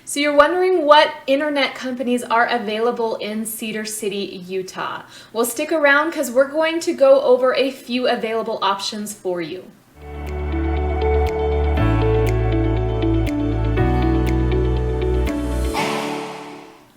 So you're wondering what internet companies are available in Cedar City, Utah. Well, stick around because we're going to go over a few available options for you.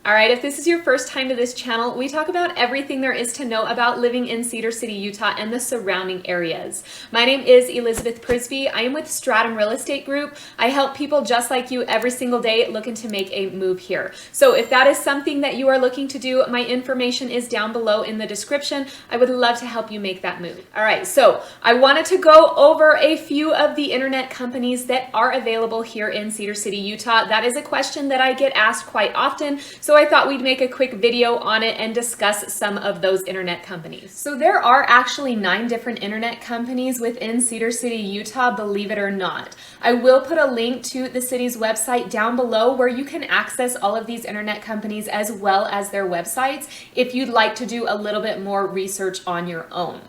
All right, if this is your first time to this channel, we talk about everything there is to know about living in Cedar City, Utah and the surrounding areas. My name is Elizabeth Prisby. I am with Stratum Real Estate Group. I help people just like you every single day looking to make a move here. So if that is something that you are looking to do, my information is down below in the description. I would love to help you make that move. All right, so I wanted to go over a few of the internet companies that are available here in Cedar City, Utah. That is a question that I get asked quite often. So I thought we'd make a quick video on it and discuss some of those internet companies. So there are actually 9 different internet companies within Cedar City, Utah, believe it or not. I will put a link to the city's website down below where you can access all of these internet companies as well as their websites if you'd like to do a little bit more research on your own.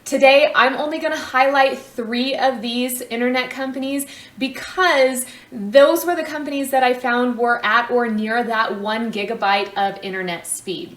Today, I'm only going to highlight 3 of these internet companies because those were the companies that I found were at or near that 1 gigabyte of internet speed.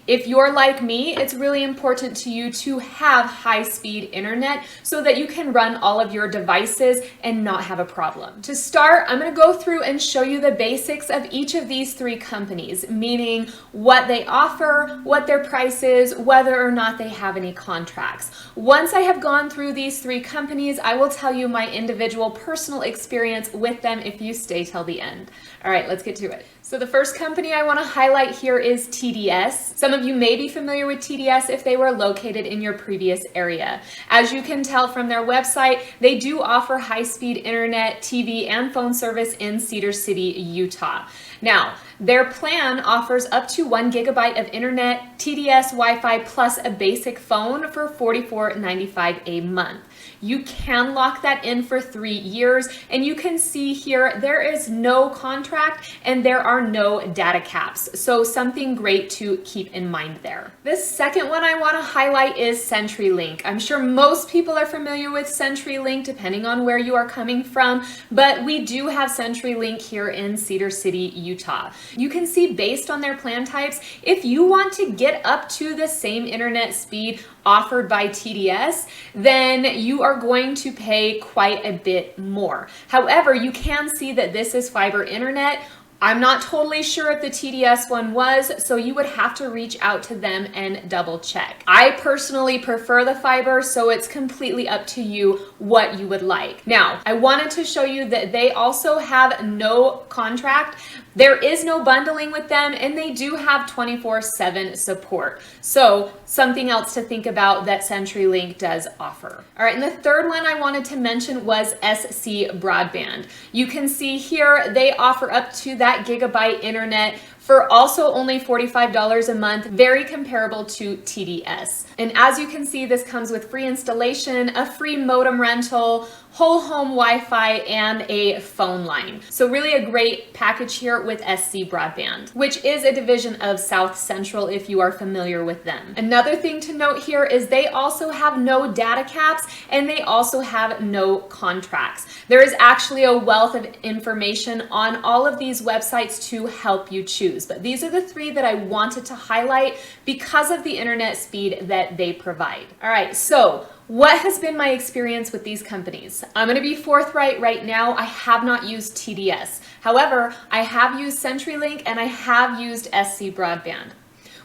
If you're like me, it's really important to you to have high-speed internet so that you can run all of your devices and not have a problem. To start, I'm going to go through and show you the basics of each of these 3 companies, meaning what they offer, what their price is, whether or not they have any contracts. Once I have gone through these 3 companies, I will tell you my individual personal experience with them if you stay till the end. All right, let's get to it. So the first company I want to highlight here is TDS. Some of you may be familiar with TDS if they were located in your previous area. As you can tell from their website, they do offer high-speed internet, TV, and phone service in Cedar City, Utah. Now, their plan offers up to 1 gigabyte of internet, TDS, Wi-Fi, plus a basic phone for $44.95 a month. You can lock that in for 3 years, and you can see here there is no contract and there are no data caps. So something great to keep in mind there. The second one I want to highlight is CenturyLink. I'm sure most people are familiar with CenturyLink depending on where you are coming from, but we do have CenturyLink here in Cedar City, Utah. You can see based on their plan types, if you want to get up to the same internet speed offered by TDS, then you are going to pay quite a bit more. However, you can see that this is fiber internet. I'm not totally sure if the TDS one was, so you would have to reach out to them and double check. I personally prefer the fiber, so it's completely up to you what you would like. Now, I wanted to show you that they also have no contract. There is no bundling with them, and they do have 24/7 support. So something else to think about that CenturyLink does offer. All right, and the third one I wanted to mention was SC Broadband. You can see here they offer up to that gigabyte internet for also only $45 a month, very comparable to TDS. And as you can see, this comes with free installation, a free modem rental, whole home Wi-Fi, and a phone line. So really a great package here with SC Broadband, which is a division of South Central if you are familiar with them. Another thing to note here is they also have no data caps and they also have no contracts. There is actually a wealth of information on all of these websites to help you choose, but these are the 3 that I wanted to highlight because of the internet speed that they provide. All right, so what has been my experience with these companies? I'm going to be forthright right now. I have not used TDS. However, I have used CenturyLink and I have used SC Broadband.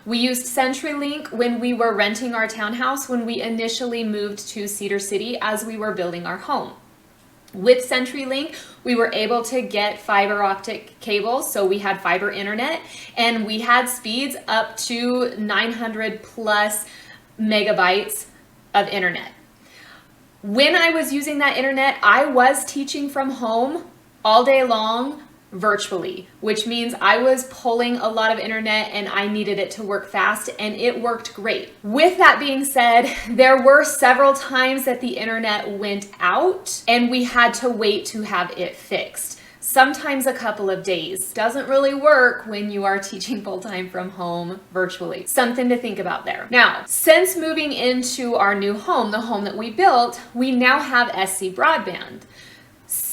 We used CenturyLink when we were renting our townhouse when we initially moved to Cedar City as we were building our home. With CenturyLink, we were able to get fiber optic cables, so we had fiber internet, and we had speeds up to 900 plus megabytes of internet. When I was using that internet, I was teaching from home all day long virtually, which means I was pulling a lot of internet and I needed it to work fast, and it worked great. With that being said, there were several times that the internet went out and we had to wait to have it fixed. Sometimes a couple of days. Doesn't really work when you are teaching full-time from home virtually. Something to think about there. Now, since moving into our new home, the home that we built, we now have SC Broadband.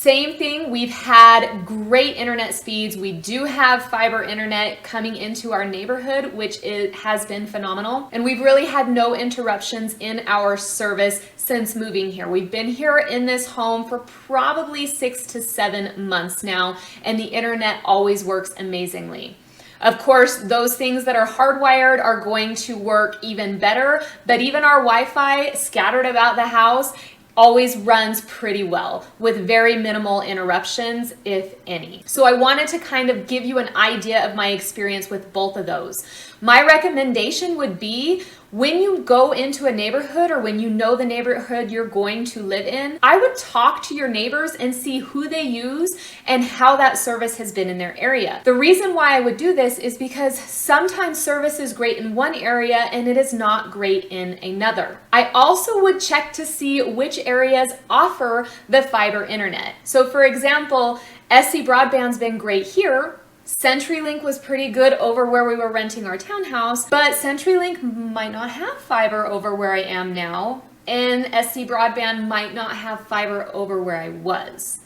Same thing, we've had great internet speeds. We do have fiber internet coming into our neighborhood, which has been phenomenal. And we've really had no interruptions in our service since moving here. We've been here in this home for probably 6 to 7 months now, and the internet always works amazingly. Of course, those things that are hardwired are going to work even better, but even our Wi-Fi scattered about the house always runs pretty well with very minimal interruptions, if any. So I wanted to kind of give you an idea of my experience with both of those. My recommendation would be, when you go into a neighborhood or when you know the neighborhood you're going to live in, I would talk to your neighbors and see who they use and how that service has been in their area. The reason why I would do this is because sometimes service is great in one area and it is not great in another. I also would check to see which areas offer the fiber internet. So for example, SC Broadband's been great here. CenturyLink was pretty good over where we were renting our townhouse, but CenturyLink might not have fiber over where I am now, and SC Broadband might not have fiber over where I was.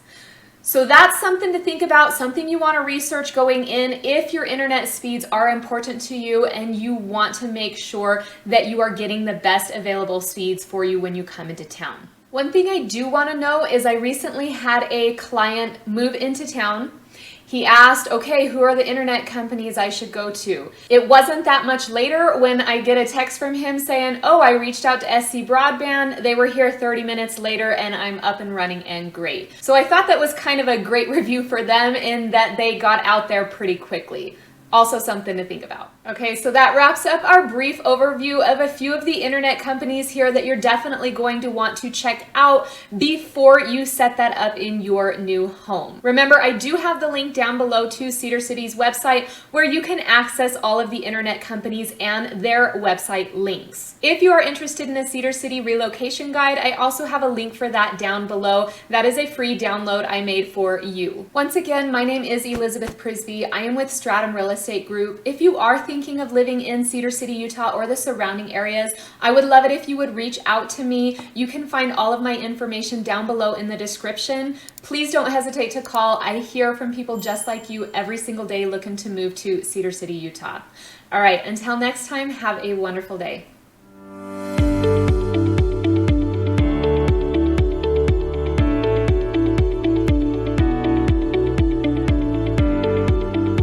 So that's something to think about, something you want to research going in if your internet speeds are important to you and you want to make sure that you are getting the best available speeds for you when you come into town. One thing I do want to know is I recently had a client move into town. He asked, okay, who are the internet companies I should go to? It wasn't that much later when I get a text from him saying, oh, I reached out to SC Broadband. They were here 30 minutes later and I'm up and running and great. So I thought that was kind of a great review for them in that they got out there pretty quickly. Also something to think about. Okay, so that wraps up our brief overview of a few of the internet companies here that you're definitely going to want to check out before you set that up in your new home. Remember, I do have the link down below to Cedar City's website where you can access all of the internet companies and their website links. If you are interested in a Cedar City relocation guide, I also have a link for that down below. That is a free download I made for you. Once again, my name is Elizabeth Prisby. I am with Stratum Real Estate Group. If you are thinking of living in Cedar City, Utah or the surrounding areas, I would love it if you would reach out to me. You can find all of my information down below in the description. Please don't hesitate to call. I hear from people just like you every single day looking to move to Cedar City, Utah. All right, until next time, have a wonderful day.